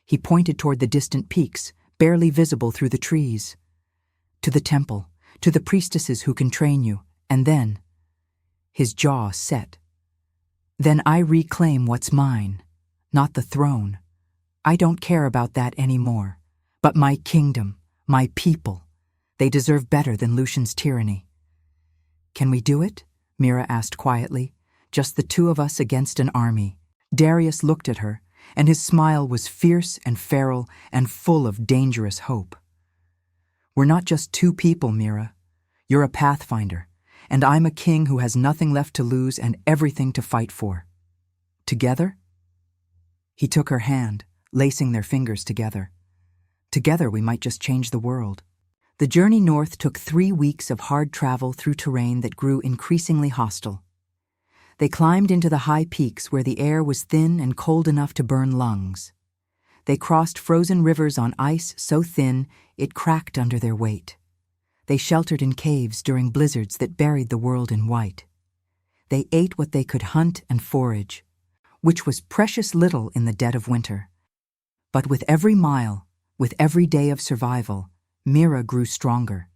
He pointed toward the distant peaks, barely visible through the trees. To the temple, to the priestesses who can train you, and then... His jaw set. Then I reclaim what's mine, not the throne. I don't care about that anymore. But my kingdom, my people, they deserve better than Lucian's tyranny. Can we do it? Mira asked quietly. Just the two of us against an army. Darius looked at her, and his smile was fierce and feral and full of dangerous hope. We're not just two people, Mira. You're a pathfinder, and I'm a king who has nothing left to lose and everything to fight for. Together? He took her hand, lacing their fingers together. Together we might just change the world. The journey north took 3 weeks of hard travel through terrain that grew increasingly hostile. They climbed into the high peaks where the air was thin and cold enough to burn lungs. They crossed frozen rivers on ice so thin it cracked under their weight. They sheltered in caves during blizzards that buried the world in white. They ate what they could hunt and forage, which was precious little in the dead of winter. But with every mile, with every day of survival, Mira grew stronger.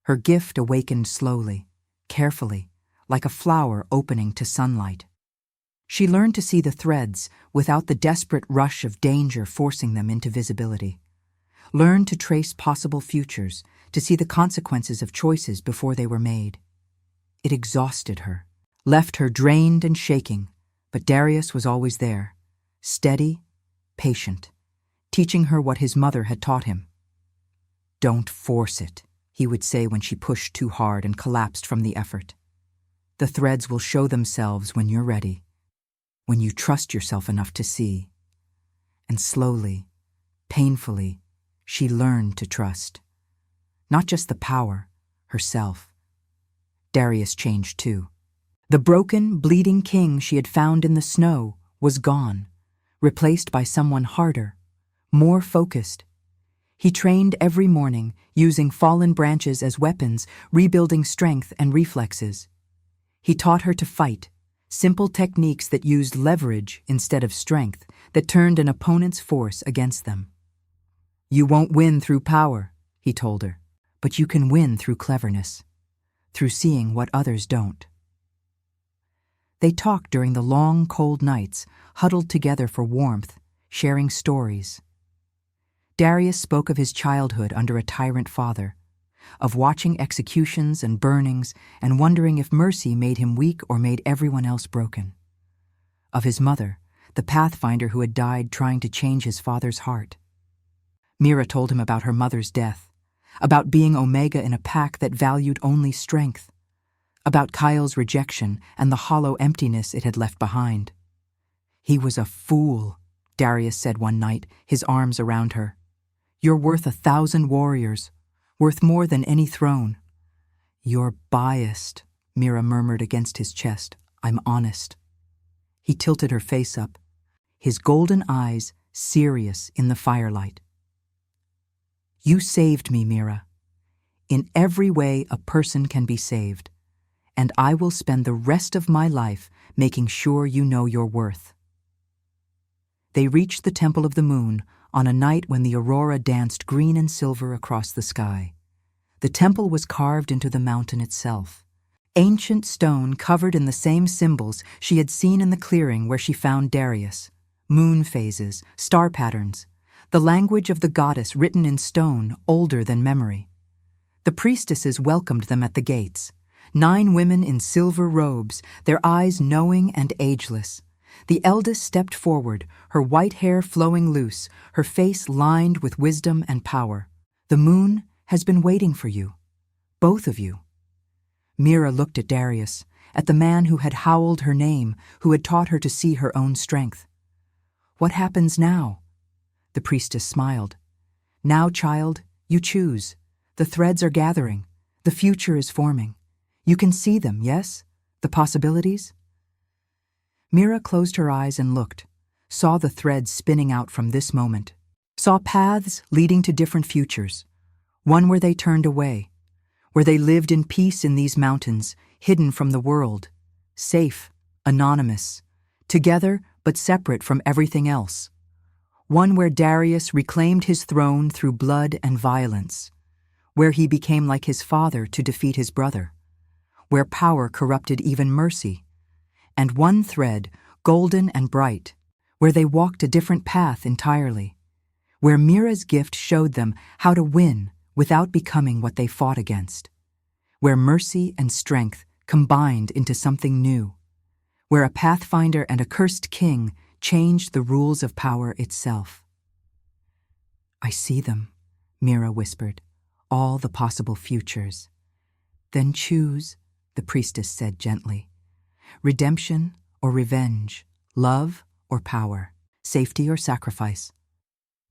Her gift awakened slowly, carefully, like a flower opening to sunlight. She learned to see the threads without the desperate rush of danger forcing them into visibility. Learned to trace possible futures, to see the consequences of choices before they were made. It exhausted her, left her drained and shaking, but Darius was always there, steady, patient, teaching her what his mother had taught him. Don't force it, he would say when she pushed too hard and collapsed from the effort. The threads will show themselves when you're ready, when you trust yourself enough to see. And slowly, painfully, she learned to trust. Not just the power, herself. Darius changed too. The broken, bleeding king she had found in the snow was gone, replaced by someone harder, more focused. He trained every morning, using fallen branches as weapons, rebuilding strength and reflexes. He taught her to fight, simple techniques that used leverage instead of strength, that turned an opponent's force against them. "You won't win through power," he told her, "but you can win through cleverness, through seeing what others don't." They talked during the long, cold nights, huddled together for warmth, sharing stories. Darius spoke of his childhood under a tyrant father, of watching executions and burnings and wondering if mercy made him weak or made everyone else broken. Of his mother, the pathfinder who had died trying to change his father's heart. Mira told him about her mother's death, about being Omega in a pack that valued only strength, about Kyle's rejection and the hollow emptiness it had left behind. "He was a fool," Darius said one night, his arms around her. "You're worth 1,000 warriors, worth more than any throne." "You're biased," Mira murmured against his chest. "I'm honest." He tilted her face up, his golden eyes serious in the firelight. "You saved me, Mira. In every way a person can be saved, and I will spend the rest of my life making sure you know your worth." They reached the Temple of the Moon on a night when the aurora danced green and silver across the sky. The temple was carved into the mountain itself, ancient stone covered in the same symbols she had seen in the clearing where she found Darius: moon phases, star patterns, the language of the goddess written in stone older than memory. The priestesses welcomed them at the gates, 9 women in silver robes, their eyes knowing and ageless. The eldest stepped forward, her white hair flowing loose, her face lined with wisdom and power. "The moon has been waiting for you, both of you." Mira looked at Darius, at the man who had howled her name, who had taught her to see her own strength. "What happens now?" The priestess smiled. "Now, child, you choose. The threads are gathering. The future is forming. You can see them, yes? The possibilities?" Mira closed her eyes and looked, saw the threads spinning out from this moment, saw paths leading to different futures, one where they turned away, where they lived in peace in these mountains, hidden from the world, safe, anonymous, together but separate from everything else, one where Darius reclaimed his throne through blood and violence, where he became like his father to defeat his brother, where power corrupted even mercy, and one thread, golden and bright, where they walked a different path entirely, where Mira's gift showed them how to win without becoming what they fought against, where mercy and strength combined into something new, where a pathfinder and a cursed king changed the rules of power itself. "I see them," Mira whispered, "all the possible futures." "Then choose," the priestess said gently. "Redemption or revenge, love or power, safety or sacrifice.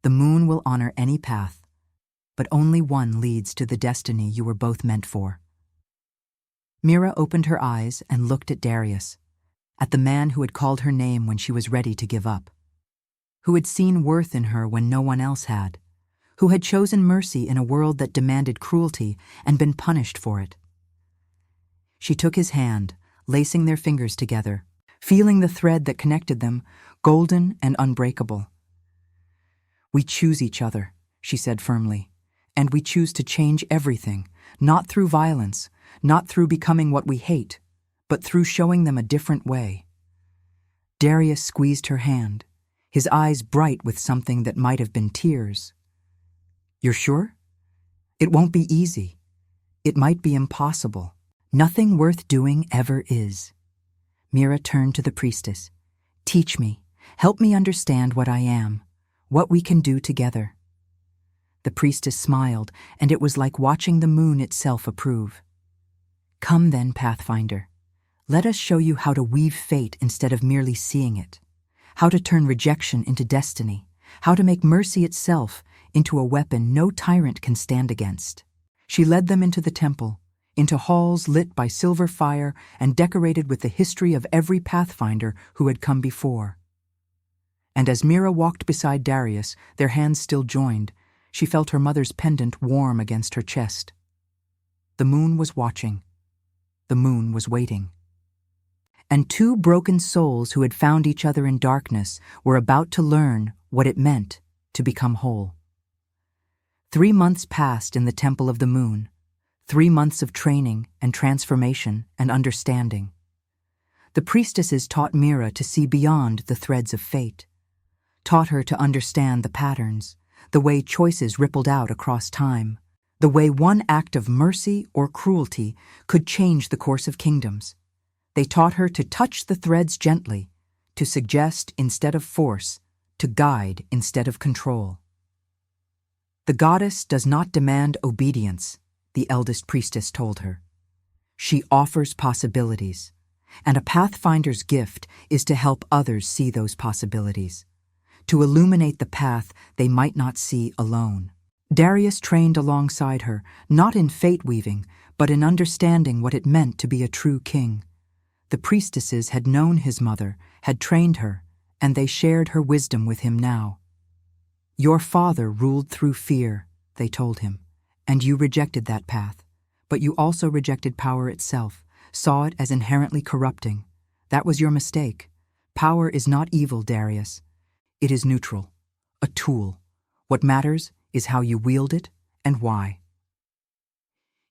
The moon will honor any path, but only one leads to the destiny you were both meant for." Mira opened her eyes and looked at Darius, at the man who had called her name when she was ready to give up, who had seen worth in her when no one else had, who had chosen mercy in a world that demanded cruelty and been punished for it. She took his hand, lacing their fingers together, feeling the thread that connected them, golden and unbreakable. "We choose each other," she said firmly, "and we choose to change everything, not through violence, not through becoming what we hate, but through showing them a different way." Darius squeezed her hand, his eyes bright with something that might have been tears. "You're sure? It won't be easy. It might be impossible. Nothing worth doing ever is." Mira turned to the priestess. "Teach me. Help me understand what I am, what we can do together." The priestess smiled, and it was like watching the moon itself approve. "Come then, Pathfinder. Let us show you how to weave fate instead of merely seeing it, how to turn rejection into destiny, how to make mercy itself into a weapon no tyrant can stand against." She led them into the temple, into halls lit by silver fire and decorated with the history of every pathfinder who had come before. And as Mira walked beside Darius, their hands still joined, She felt her mother's pendant warm against her chest. The moon was watching. The moon was waiting. And two broken souls who had found each other in darkness were about to learn what it meant to become whole. 3 months passed in the Temple of the Moon, 3 months of training and transformation and understanding. The priestesses taught Mira to see beyond the threads of fate, taught her to understand the patterns, the way choices rippled out across time, the way one act of mercy or cruelty could change the course of kingdoms. They taught her to touch the threads gently, to suggest instead of force, to guide instead of control. The goddess does not demand obedience, the eldest priestess told her. She offers possibilities, and a pathfinder's gift is to help others see those possibilities, to illuminate the path they might not see alone. Darius trained alongside her, not in fate-weaving, but in understanding what it meant to be a true king. The priestesses had known his mother, had trained her, and they shared her wisdom with him now. Your father ruled through fear, they told him, and you rejected that path. But you also rejected power itself, saw it as inherently corrupting. That was your mistake. Power is not evil, Darius. It is neutral, a tool. What matters is how you wield it and why.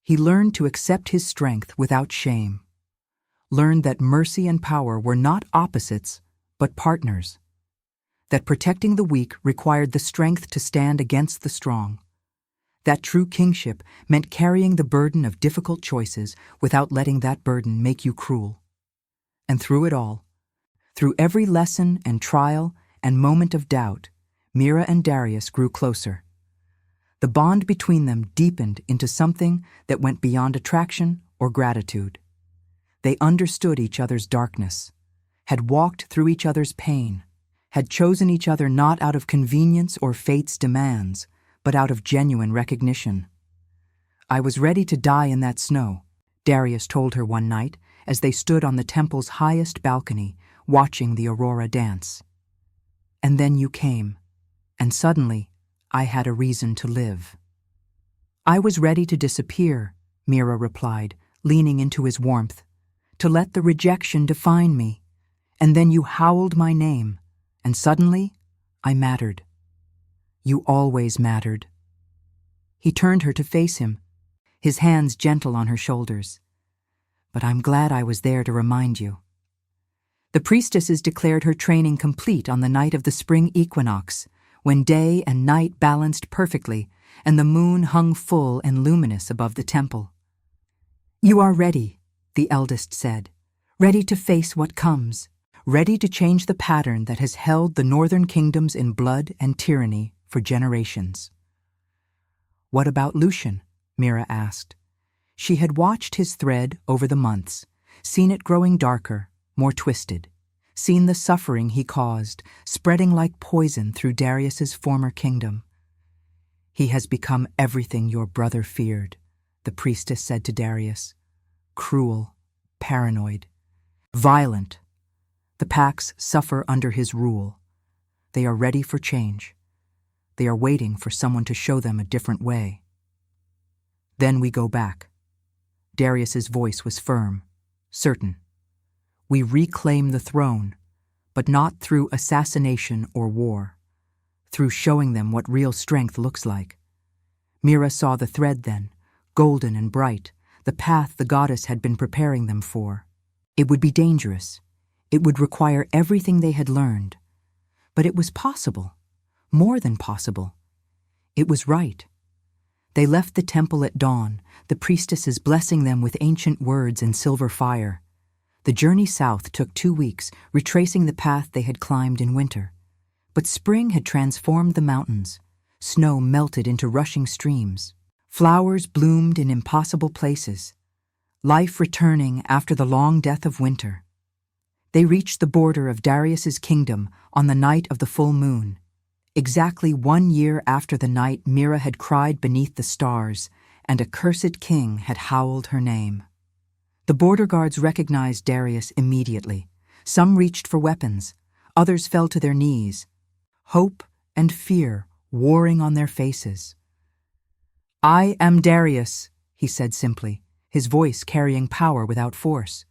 He learned to accept his strength without shame, learned that mercy and power were not opposites, but partners, that protecting the weak required the strength to stand against the strong, that true kingship meant carrying the burden of difficult choices without letting that burden make you cruel. And through it all, through every lesson and trial and moment of doubt, Mira and Darius grew closer. The bond between them deepened into something that went beyond attraction or gratitude. They understood each other's darkness, had walked through each other's pain, had chosen each other not out of convenience or fate's demands, but out of genuine recognition. I was ready to die in that snow, Darius told her one night as they stood on the temple's highest balcony, watching the aurora dance. And then you came, and suddenly I had a reason to live. I was ready to disappear, Mira replied, leaning into his warmth, to let the rejection define me. And then you howled my name, and suddenly I mattered. You always mattered. He turned her to face him, his hands gentle on her shoulders. But I'm glad I was there to remind you. The priestesses declared her training complete on the night of the spring equinox, when day and night balanced perfectly and the moon hung full and luminous above the temple. You are ready, the eldest said, ready to face what comes, ready to change the pattern that has held the northern kingdoms in blood and tyranny for generations. What about Lucian? Mira asked. She had watched his thread over the months, seen it growing darker, more twisted, seen the suffering he caused, spreading like poison through Darius's former kingdom. He has become everything your brother feared, the priestess said to Darius. Cruel, paranoid, violent. The packs suffer under his rule. They are ready for change. They are waiting for someone to show them a different way. Then we go back. Darius's voice was firm, certain. We reclaim the throne, but not through assassination or war, through showing them what real strength looks like. Mira saw the thread then, golden and bright, the path the goddess had been preparing them for. It would be dangerous. It would require everything they had learned. But it was possible, more than possible. It was right. They left the temple at dawn, the priestesses blessing them with ancient words and silver fire. The journey south took 2 weeks, retracing the path they had climbed in winter. But spring had transformed the mountains. Snow melted into rushing streams. Flowers bloomed in impossible places. Life returning after the long death of winter. They reached the border of Darius's kingdom on the night of the full moon, exactly 1 year after the night Mira had cried beneath the stars and a cursed king had howled her name. The border guards recognized Darius immediately. Some reached for weapons, others fell to their knees. Hope and fear warring on their faces. "I am Darius," he said simply, his voice carrying power without force,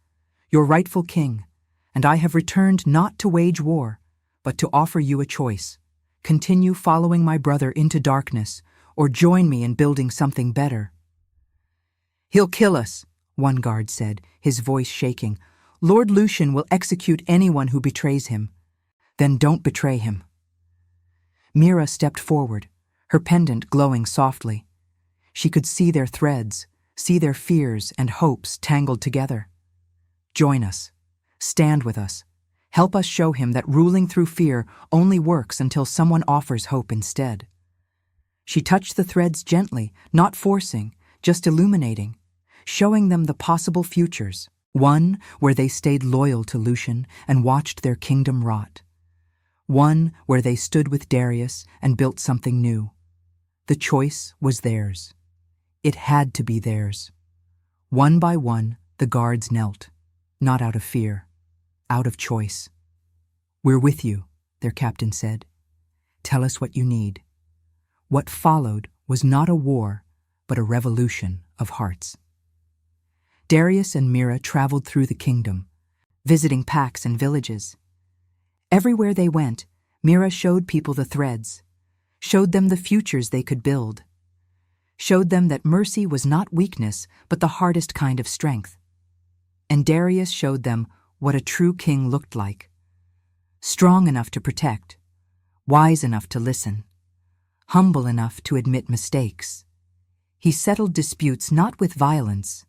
"your rightful king, and I have returned not to wage war, but to offer you a choice. Continue following my brother into darkness, or join me in building something better." "He'll kill us," one guard said, his voice shaking. "Lord Lucian will execute anyone who betrays him." "Then don't betray him." Mira stepped forward, her pendant glowing softly. She could see their threads, see their fears and hopes tangled together. "Join us. Stand with us. Help us show him that ruling through fear only works until someone offers hope instead." She touched the threads gently, not forcing, just illuminating, showing them the possible futures, one where they stayed loyal to Lucian and watched their kingdom rot, one where they stood with Darius and built something new. The choice was theirs. It had to be theirs. One by one, the guards knelt, not out of fear, out of choice. "We're with you," their captain said. "Tell us what you need." What followed was not a war, but a revolution of hearts. Darius and Mira traveled through the kingdom, visiting packs and villages. Everywhere they went, Mira showed people the threads, showed them the futures they could build, showed them that mercy was not weakness, but the hardest kind of strength. And Darius showed them what a true king looked like. Strong enough to protect, wise enough to listen, humble enough to admit mistakes. He settled disputes not with violence,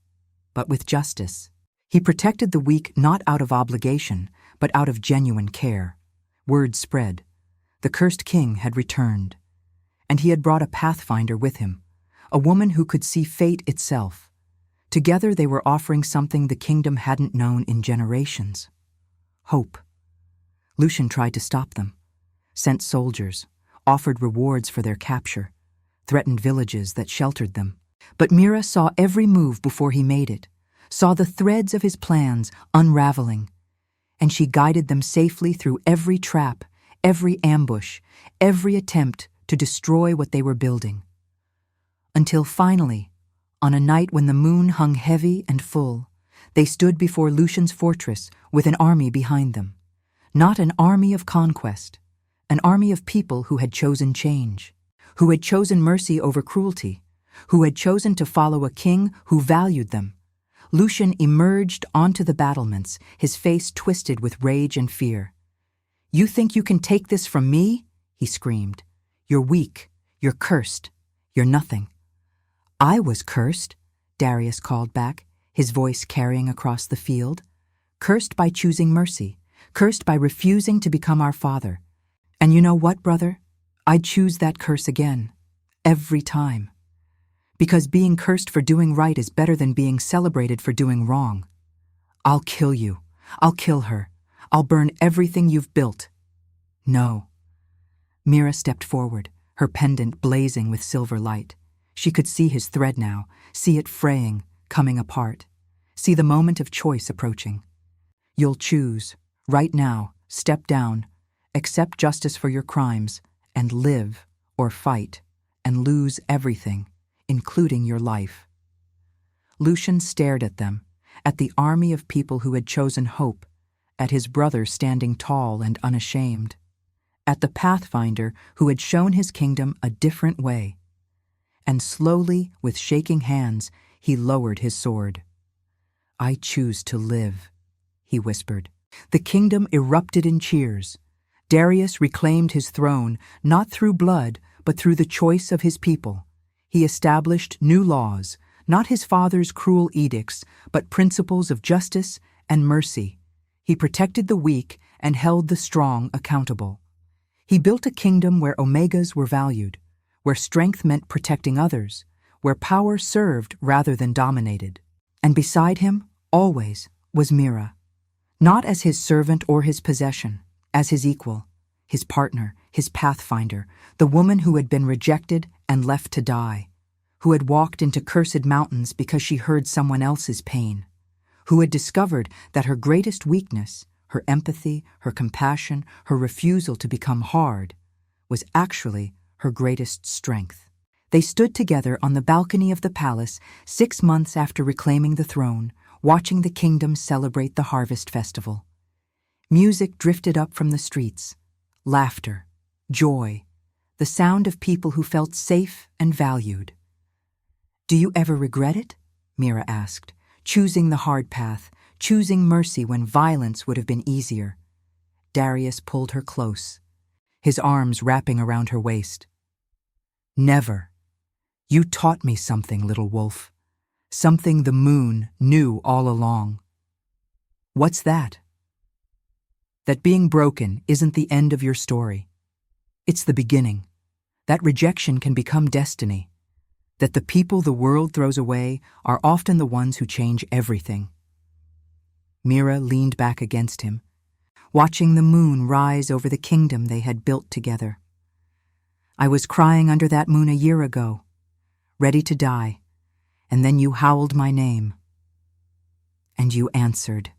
but with justice. He protected the weak not out of obligation, but out of genuine care. Word spread. The cursed king had returned, and he had brought a pathfinder with him, a woman who could see fate itself. Together they were offering something the kingdom hadn't known in generations: hope. Lucian tried to stop them, sent soldiers, offered rewards for their capture, threatened villages that sheltered them. But Mira saw every move before he made it, saw the threads of his plans unraveling, and she guided them safely through every trap, every ambush, every attempt to destroy what they were building. Until finally, on a night when the moon hung heavy and full, they stood before Lucian's fortress with an army behind them. Not an army of conquest, an army of people who had chosen change, who had chosen mercy over cruelty, who had chosen to follow a king who valued them. Lucian emerged onto the battlements, his face twisted with rage and fear. "You think you can take this from me?" he screamed. "You're weak, you're cursed, you're nothing." "I was cursed," Darius called back, his voice carrying across the field. "Cursed by choosing mercy, cursed by refusing to become our father. And you know what, brother? I'd choose that curse again, every time. Because being cursed for doing right is better than being celebrated for doing wrong. I'll kill you. I'll kill her. I'll burn everything you've built." "No." Mira stepped forward, her pendant blazing with silver light. She could see his thread now, see it fraying, coming apart, see the moment of choice approaching. "You'll choose, right now, step down, accept justice for your crimes, and live, or fight, and lose everything, including your life." Lucian stared at them, at the army of people who had chosen hope, at his brother standing tall and unashamed, at the pathfinder who had shown his kingdom a different way. And slowly, with shaking hands, he lowered his sword. "I choose to live," he whispered. The kingdom erupted in cheers. Darius reclaimed his throne, not through blood, but through the choice of his people. He established new laws, not his father's cruel edicts, but principles of justice and mercy. He protected the weak and held the strong accountable. He built a kingdom where omegas were valued, where strength meant protecting others, where power served rather than dominated. And beside him, always, was Mira, not as his servant or his possession, as his equal, his partner, his pathfinder, the woman who had been rejected and left to die, who had walked into cursed mountains because she heard someone else's pain, who had discovered that her greatest weakness, her empathy, her compassion, her refusal to become hard, was actually her greatest strength. They stood together on the balcony of the palace 6 months after reclaiming the throne, watching the kingdom celebrate the harvest festival. Music drifted up from the streets. Laughter, joy, the sound of people who felt safe and valued. "Do you ever regret it?" Mira asked, choosing the hard path, choosing mercy when violence would have been easier. Darius pulled her close, his arms wrapping around her waist. "Never. You taught me something, little wolf. Something the moon knew all along." "What's that?" "That being broken isn't the end of your story. It's the beginning. That rejection can become destiny. That the people the world throws away are often the ones who change everything." Mira leaned back against him, watching the moon rise over the kingdom they had built together. "I was crying under that moon a year ago, ready to die, and then you howled my name. And you answered."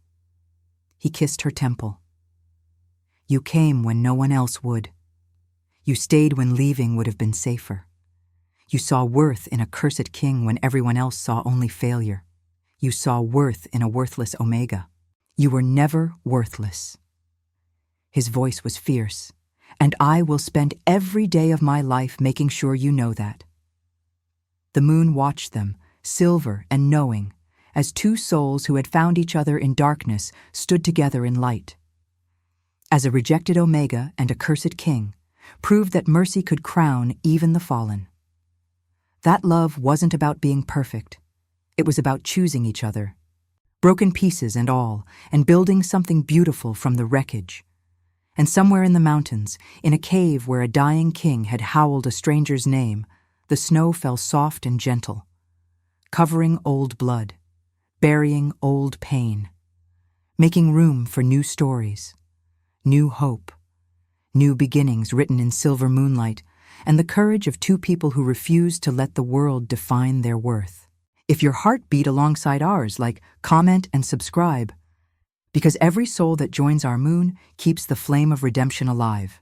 He kissed her temple. "You came when no one else would. You stayed when leaving would have been safer. You saw worth in a cursed king when everyone else saw only failure. You saw worth in a worthless Omega. You were never worthless." His voice was fierce, "And I will spend every day of my life making sure you know that." The moon watched them, silver and knowing, as two souls who had found each other in darkness stood together in light. As a rejected Omega and a cursed king, proved that mercy could crown even the fallen. That love wasn't about being perfect. It was about choosing each other, broken pieces and all, and building something beautiful from the wreckage. And somewhere in the mountains, in a cave where a dying king had howled a stranger's name, the snow fell soft and gentle, covering old blood, burying old pain, making room for new stories, new hope, new beginnings written in silver moonlight, and the courage of two people who refused to let the world define their worth. If your heart beat alongside ours, comment and subscribe, because every soul that joins our moon keeps the flame of redemption alive.